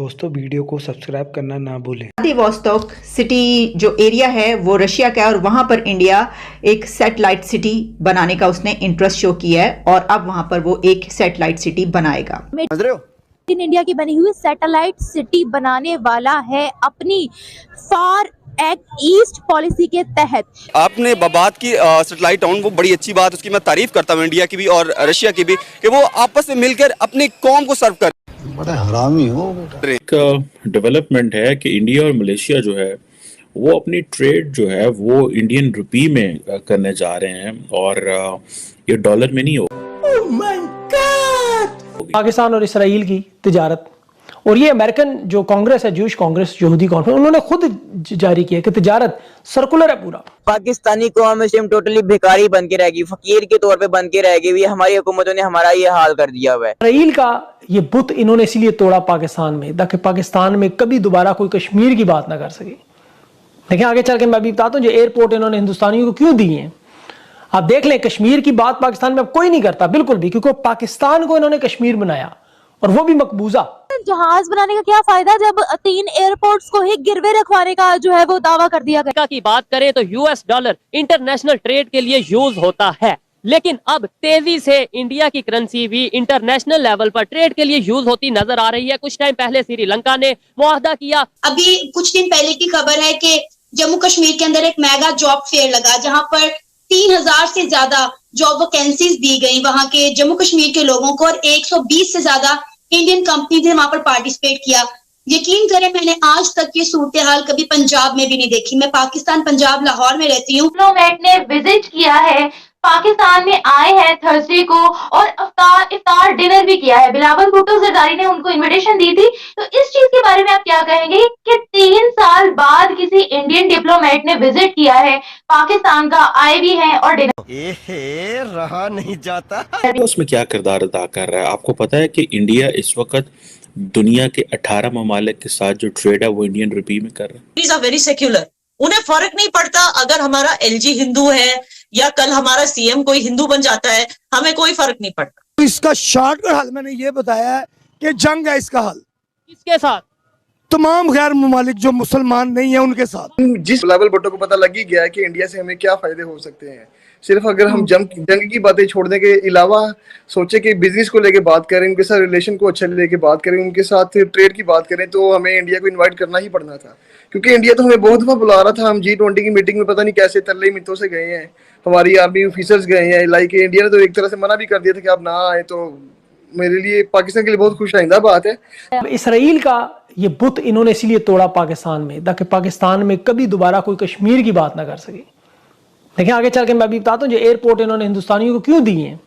दोस्तों वीडियो को सब्सक्राइब करना ना भूलें। व्लादिवोस्तोक सिटी जो एरिया है वो रशिया का है और वहां पर इंडिया एक सैटेलाइट सिटी बनाने का उसने इंटरेस्ट शो किया है और अब वहां पर वो एक सैटेलाइट सिटी बनाएगा। इन इंडिया की बनी हुई सैटेलाइट सिटी बनाने वाला है अपनी फार ईस्ट पॉलिसी के तहत। आपने बात की सैटेलाइट टाउन, वो बड़ी अच्छी बात, उसकी मैं तारीफ करता हूँ इंडिया की भी और रशिया की भी, कि वो आपस में मिलकर अपनी कौम को सर्व कर। बड़ा हरामी हो एक डेवलपमेंट है कि इंडिया और मलेशिया जो है वो अपनी ट्रेड जो है वो इंडियन रुपी में करने जा रहे हैं और ये डॉलर में नहीं हो। पाकिस्तान और इसराइल की तिजारत, और ये अमेरिकन जो कांग्रेस है, जूश कांग्रेस, यहूदी कांग्रेस, उन्होंने खुद जारी किया कि तिजारत सर्कुलर है पूरा। पाकिस्तानी कौम हम टोटली भिखारी बन के रहेगी, फकीर के तौर पे बन के रहेगी। हमारी हुकूमतों ने हमारा ये हाल कर दिया हुआ है। इसराइल का ये बुत इन्होंने इसीलिए तोड़ा पाकिस्तान में, ताकि पाकिस्तान में कभी दोबारा कोई कश्मीर की बात ना कर सके। देखिए आगे चल के मैं भी बताता हूँ जो एयरपोर्ट इन्होंने हिंदुस्तानियों को क्यों दिए हैं। आप देख लें, कश्मीर की बात पाकिस्तान में अब कोई नहीं करता बिल्कुल भी, क्योंकि पाकिस्तान को इन्होंने कश्मीर बनाया और वो भी मकबूजा। जहाज बनाने का क्या फायदा जब 3 एयरपोर्ट्स को ही गिरवे रखवाने का जो है वो दावा कर दिया गया। की बात करें तो यूएस डॉलर इंटरनेशनल ट्रेड के लिए यूज होता है, लेकिन अब तेजी से इंडिया की करेंसी भी इंटरनेशनल लेवल पर ट्रेड के लिए यूज होती नजर आ रही है। कुछ टाइम पहले श्रीलंका ने मुआहदा किया। अभी कुछ दिन पहले की खबर है कि जम्मू कश्मीर के अंदर एक मेगा जॉब फेयर लगा, जहां पर 3000 से ज्यादा जॉब वैकेंसीज दी गई वहां के जम्मू कश्मीर के लोगों को, और 120 से ज्यादा इंडियन कंपनी ने वहां पर पार्टिसिपेट किया। यकीन करें, मैंने आज तक ये सूरत हाल कभी पंजाब में भी नहीं देखी। मैं पाकिस्तान पंजाब लाहौर में रहती हूँ। डिप्लोमेट ने विजिट किया है, पाकिस्तान में आए हैं थर्सडे को और इफ्तार डिनर भी किया है। बिलावल भुट्टो जरदारी ने उनको इनविटेशन दी थी। तो इस चीज के बारे में आप क्या कहेंगे कि 3 साल बाद किसी इंडियन डिप्लोमेट ने विजिट किया है पाकिस्तान का, आए भी हैं और डिनर रहा नहीं जाता। उसमें क्या किरदार अदा कर रहा है? आपको पता है कि इंडिया इस वक्त दुनिया के 18 ममालिक के साथ जो ट्रेड है वो इंडियन रुपी में कर रहा है। वेरी सेक्युलर, उन्हें फर्क नहीं पड़ता अगर हमारा एलजी हिंदू है या कल हमारा सीएम कोई हिंदू बन जाता है, हमें कोई फर्क नहीं पड़ता। तो इसका शॉर्टकट हल मैंने ये बताया है कि जंग है इसका हल। किसके साथ? तमाम गैर ममालिक जो मुसलमान नहीं है उनके साथ। जिस बिलावल भुट्टो को पता लग ही गया है कि इंडिया से हमें क्या फायदे हो सकते हैं, सिर्फ अगर हम जंग की बातें छोड़ने के अलावा सोचे कि बिजनेस को लेके बात करें, उनके साथ रिलेशन को अच्छे लेके बात करें, उनके साथ ट्रेड की बात करें, तो हमें इंडिया को इनवाइट करना ही पड़ना था। क्योंकि इंडिया तो हमें बहुत दफा बुला रहा था। हम G20 की मीटिंग में पता नहीं कैसे तरले मित्रों से गए हैं, हमारी आर्मी ऑफिसर्स गए हैं। लाइक इंडिया ने तो एक तरह से मना भी कर दिया था कि आप ना आए। तो मेरे लिए पाकिस्तान के लिए बहुत खुश आइंदा बात है। इसराइल का ये बुत इन्होंने इसीलिए तोड़ा पाकिस्तान में, ताकि पाकिस्तान में कभी दोबारा कोई कश्मीर की बात ना कर सके। देखिए आगे चल के मैं भी बताता हूँ जो एयरपोर्ट इन्होंने हिंदुस्तानियों को क्यों दिए हैं।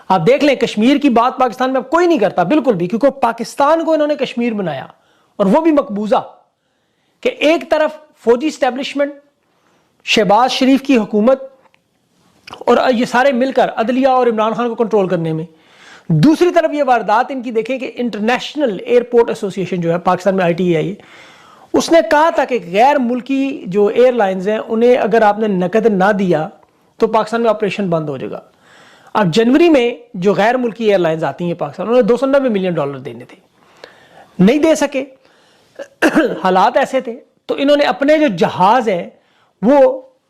आप देख लें, कश्मीर की बात पाकिस्तान में अब कोई नहीं करता बिल्कुल भी, क्योंकि पाकिस्तान को इन्होंने कश्मीर बनाया और वो भी मकबूजा। कि एक तरफ फौजी स्टैब्लिशमेंट, शहबाज शरीफ की हुकूमत और ये सारे मिलकर अदलिया और इमरान खान को कंट्रोल करने में, दूसरी तरफ ये वारदात इनकी देखें कि इंटरनेशनल एयरपोर्ट एसोसिएशन जो है पाकिस्तान में ITA, उसने कहा था कि गैर मुल्की जो एयरलाइंस हैं उन्हें अगर आपने नकद ना दिया तो पाकिस्तान में ऑपरेशन बंद हो जाएगा। अब जनवरी में जो गैर मुल्की एयरलाइंस आती हैं पाकिस्तान, उन्हें $290 मिलियन देने थे, नहीं दे सके। हालात ऐसे थे तो इन्होंने अपने जो जहाज है, वो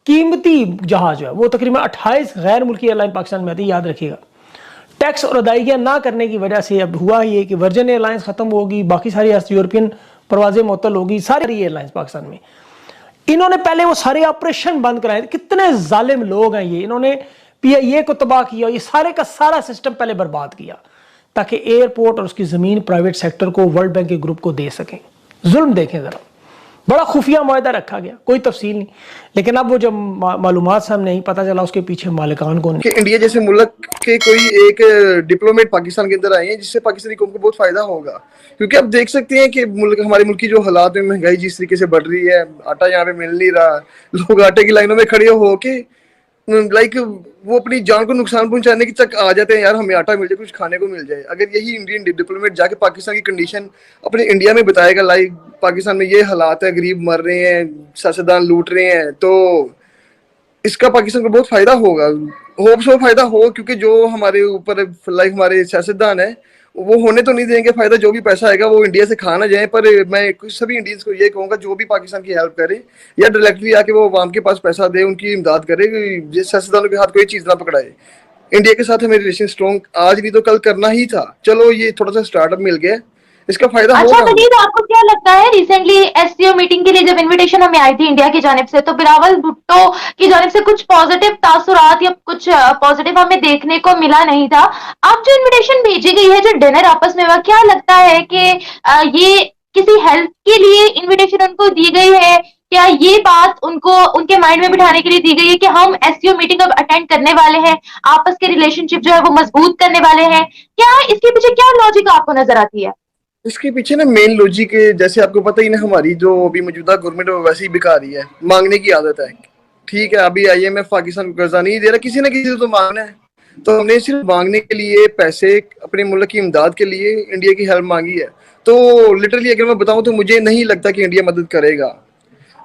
कीमती जहाज है, वो तकरीबन 28 गैर मुल्की एयरलाइन पाकिस्तान में आती है, याद रखिएगा। टैक्स और अदायगियाँ ना करने की वजह से अब हुआ ये कि वर्जन एयरलाइंस ख़त्म होगी, बाकी सारी यूरोपियन परवाजें मुअत्तल होगी, सारी एयरलाइंस पाकिस्तान में। इन्होंने पहले वो सारे ऑपरेशन बंद कराए। कितने जालिम लोग हैं ये, इन्होंने PIA को तबाह किया, ये सारे का सारा सिस्टम पहले बर्बाद किया ताकि एयरपोर्ट और उसकी ज़मीन प्राइवेट सेक्टर को वर्ल्ड बैंक के ग्रुप को दे सकें। जुल्म देखें ज़रा, बड़ा खुफिया मुआहदा रखा गया, कोई तफसील नहीं। लेकिन अब वो जब मालूमात सामने नहीं, पता चला उसके पीछे मालिकान कौन है। इंडिया जैसे मुल्क के कोई एक डिप्लोमेट पाकिस्तान के अंदर आए हैं, जिससे पाकिस्तानी कौम को बहुत फायदा होगा। क्योंकि आप देख सकते हैं कि हमारे मुल्क की जो हालात में महंगाई जिस तरीके से बढ़ रही है, आटा यहाँ पे मिल नहीं रहा, लोग आटे की लाइनों में खड़े होके लाइक वो अपनी जान को नुकसान पहुंचाने की तक आ जाते हैं। यार हमें आटा मिल जाए, कुछ खाने को मिल जाए। अगर यही इंडियन डिप्लोमेट जाके पाकिस्तान की कंडीशन अपने इंडिया में बताएगा, लाइक पाकिस्तान में ये हालात है, गरीब मर रहे हैं, सियासतदान लूट रहे हैं, तो इसका पाकिस्तान को बहुत फायदा होगा। होप सो फायदा हो, क्योंकि जो हमारे ऊपर लाइक हमारे सियासतदान है वो होने तो नहीं देंगे फायदा, जो भी पैसा आएगा वो इंडिया से खा ना जाए। पर मैं सभी इंडियंस को ये कहूंगा, जो भी पाकिस्तान की हेल्प करे या डायरेक्टली आके वो अवाम के पास पैसा दे, उनकी इमदाद करे, सियासतदानों के हाथ कोई चीज ना पकड़ाए। इंडिया के साथ हमें रिलेशन स्ट्रॉन्ग आज नहीं तो कल करना ही था। चलो ये थोड़ा सा स्टार्टअप मिल गया, इसका फायदा अच्छा होगा। तनीब, आपको क्या लगता है, रिसेंटली एससीओ मीटिंग के लिए जब इनविटेशन हमें आई थी इंडिया की जानिब से, तो बिलावल भुट्टो की जानिब से कुछ पॉजिटिव तासुरात या कुछ पॉजिटिव हमें देखने को मिला नहीं था। अब जो इनविटेशन भेजी गई है, जो डिनर आपस में हुआ, क्या लगता है कि ये किसी हेल्प के लिए इनविटेशन उनको दी गई है? क्या ये बात उनको उनके माइंड में बिठाने के लिए दी गई है कि हम एससीओ मीटिंग अब अटेंड करने वाले हैं, आपस के रिलेशनशिप जो है वो मजबूत करने वाले हैं? क्या इसके पीछे क्या लॉजिक आपको नजर आती है? इसके पीछे ना मेन लॉजिक, जैसे आपको पता ही ना, हमारी जो अभी मौजूदा गवर्नमेंट है वो वैसे ही भिखारी है, मांगने की आदत है। ठीक है, अभी IMF पाकिस्तान को कर्जा नहीं दे रहा, किसी ना किसी से तो मांगना है। तो हमने सिर्फ मांगने के लिए पैसे, अपने मुल्क की इमदाद के लिए इंडिया की हेल्प मांगी है। तो लिटरली अगर मैं बताऊं तो मुझे नहीं लगता कि इंडिया मदद करेगा।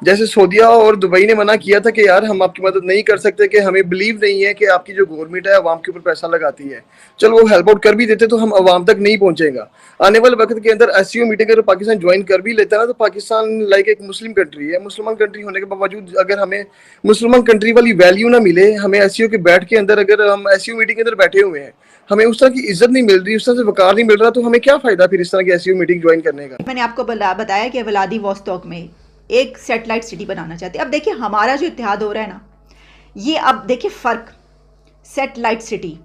जैसे सऊदीया और दुबई ने मना किया था कि यार हम आपकी मदद नहीं कर सकते, कि हमें बिलीव नहीं है कि आपकी जो गवर्नमेंट है अवाम के ऊपर पैसा लगाती है। चलो वो हेल्प आउट कर भी देते तो हम अवाम तक नहीं पहुंचेगा। आने वाले वक्त के अंदर एससीओ मीटिंग अगर पाकिस्तान ज्वाइन कर भी लेता है ना, तो पाकिस्तान लाइक एक मुस्लिम कंट्री है। मुसलमान कंट्री होने के बावजूद अगर हमें मुसलमान कंट्री वाली वैल्यू ना मिले, हमें एससीओ के बैठ के अंदर, अगर हम एससीओ मीटिंग के अंदर बैठे हुए हैं, हमें उस तरह की इज्जत नहीं मिल रही, उस तरह से वकार नहीं मिल रहा, तो हमें क्या फायदा फिर इस तरह की एससीओ मीटिंग ज्वाइन करने का। मैंने आपको बताया कि व्लादिवोस्तोक में एक सैटेलाइट सिटी बनाना चाहते हैं। अब देखिए हमारा जो इत्तेहाद हो रहा है ना, ये अब देखिए फ़र्क, सैटेलाइट सिटी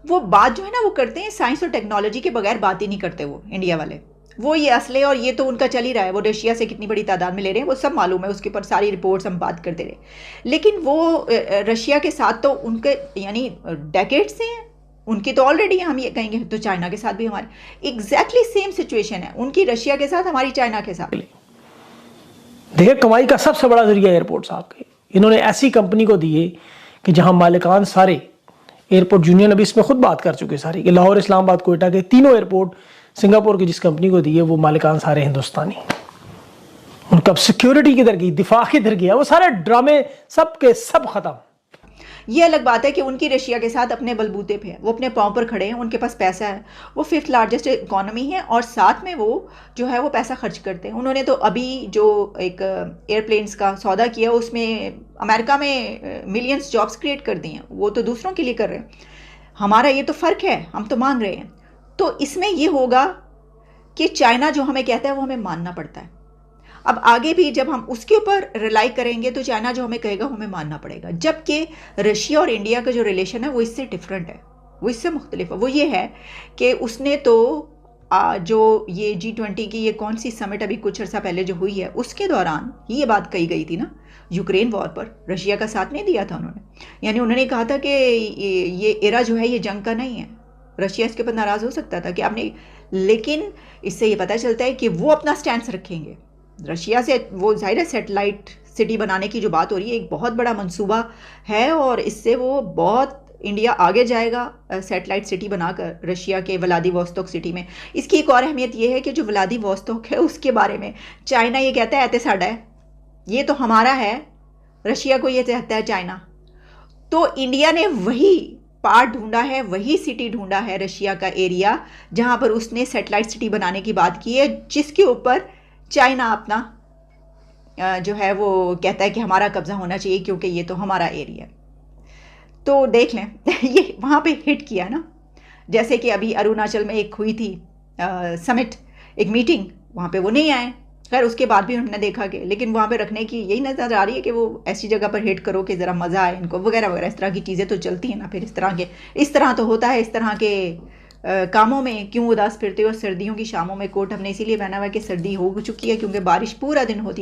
वो बात जो है ना वो करते हैं साइंस और टेक्नोलॉजी के बगैर, बात ही नहीं करते वो इंडिया वाले। वो ये असले और ये तो उनका चल ही रहा है, वो रशिया से कितनी बड़ी तादाद में ले रहे हैं वो सब मालूम है, उसके ऊपर सारी रिपोर्ट्स हम बात करते रहे। लेकिन वो रशिया के साथ तो उनके यानी डेकेड से हैं, उनकी तो ऑलरेडी हम ये कहेंगे, तो चाइना के साथ भी हमारे एग्जैक्टली सेम सिचुएशन है, उनकी रशिया के साथ, हमारी चाइना के साथ। देखिए कमाई का सबसे बड़ा जरिया एयरपोर्ट्स आपके, इन्होंने ऐसी कंपनी को दिए कि जहां मालिकान सारे एयरपोर्ट यूनियन अभी इसमें खुद बात कर चुके सारी कि लाहौर, इस्लामाबाद, कोयटा के तीनों एयरपोर्ट सिंगापुर की जिस कंपनी को दिए वो मालिकान सारे हिंदुस्तानी। उनका अब सिक्योरिटी किधर गई, दिफा किधर गया, वो सारे ड्रामे सब के सब खत्म। ये अलग बात है कि उनकी रशिया के साथ अपने बलबूते पे है, वो अपने पाँव पर खड़े हैं, उनके पास पैसा है, वो 5th लार्जेस्ट इकॉनमी है और साथ में वो जो है वो पैसा खर्च करते हैं। उन्होंने तो अभी जो एक एयरप्लेन्स का सौदा किया उसमें अमेरिका में मिलियंस जॉब्स क्रिएट कर दिए हैं, वो तो दूसरों के लिए कर रहे हैं। हमारा ये तो फ़र्क है, हम तो मांग रहे हैं। तो इसमें ये होगा कि चाइना जो हमें कहता है वो हमें मानना पड़ता है। अब आगे भी जब हम उसके ऊपर रिलाई करेंगे तो चाइना जो हमें कहेगा हमें मानना पड़ेगा। जबकि रशिया और इंडिया का जो रिलेशन है वो इससे डिफरेंट है, वो इससे मुख्तलिफ है। वो ये है कि उसने तो जो ये G20 की ये कौन सी समिट अभी कुछ अर्सा पहले जो हुई है उसके दौरान ये बात कही गई थी ना, यूक्रेन वॉर पर रशिया का साथ नहीं दिया था उन्होंने। यानी उन्होंने कहा था कि ये एरा जो है ये जंग का नहीं है, रशिया इसके ऊपर नाराज़ हो सकता था कि आपने, लेकिन इससे ये पता चलता है कि वो अपना स्टैंड रखेंगे। रशिया से वो जाहिर है सैटेलाइट सिटी बनाने की जो बात हो रही है एक बहुत बड़ा मंसूबा है और इससे वो बहुत इंडिया आगे जाएगा सैटेलाइट सिटी बनाकर रशिया के व्लादिवोस्तोक सिटी में। इसकी एक और अहमियत ये है कि जो व्लादिवोस्तोक है उसके बारे में चाइना ये कहता है ऐसे साड़ा है, ये तो हमारा है, रशिया को ये कहता है चाइना। तो इंडिया ने वही पार्ट ढूंढा है, वही सिटी ढूंढा है रशिया का एरिया जहाँ पर उसने सैटेलाइट सिटी बनाने की बात की है, जिसके ऊपर चाइना अपना जो है वो कहता है कि हमारा कब्जा होना चाहिए क्योंकि ये तो हमारा एरिया। तो देख लें ये वहाँ पे हिट किया ना, जैसे कि अभी अरुणाचल में एक हुई थी समिट, एक मीटिंग, वहाँ पे वो नहीं आए। खैर उसके बाद भी हमने देखा कि लेकिन वहाँ पे रखने की यही नज़र आ रही है कि वो ऐसी जगह पर हिट करो कि ज़रा मज़ा आए इनको वगैरह वगैरह, इस तरह की चीज़ें तो चलती हैं ना। फिर इस तरह तो होता है, इस तरह के कामों में क्यों उदास फिरते हो। सर्दियों की शामों में कोट हमने इसीलिए पहना हुआ है कि सर्दी हो चुकी है क्योंकि बारिश पूरा दिन होती है।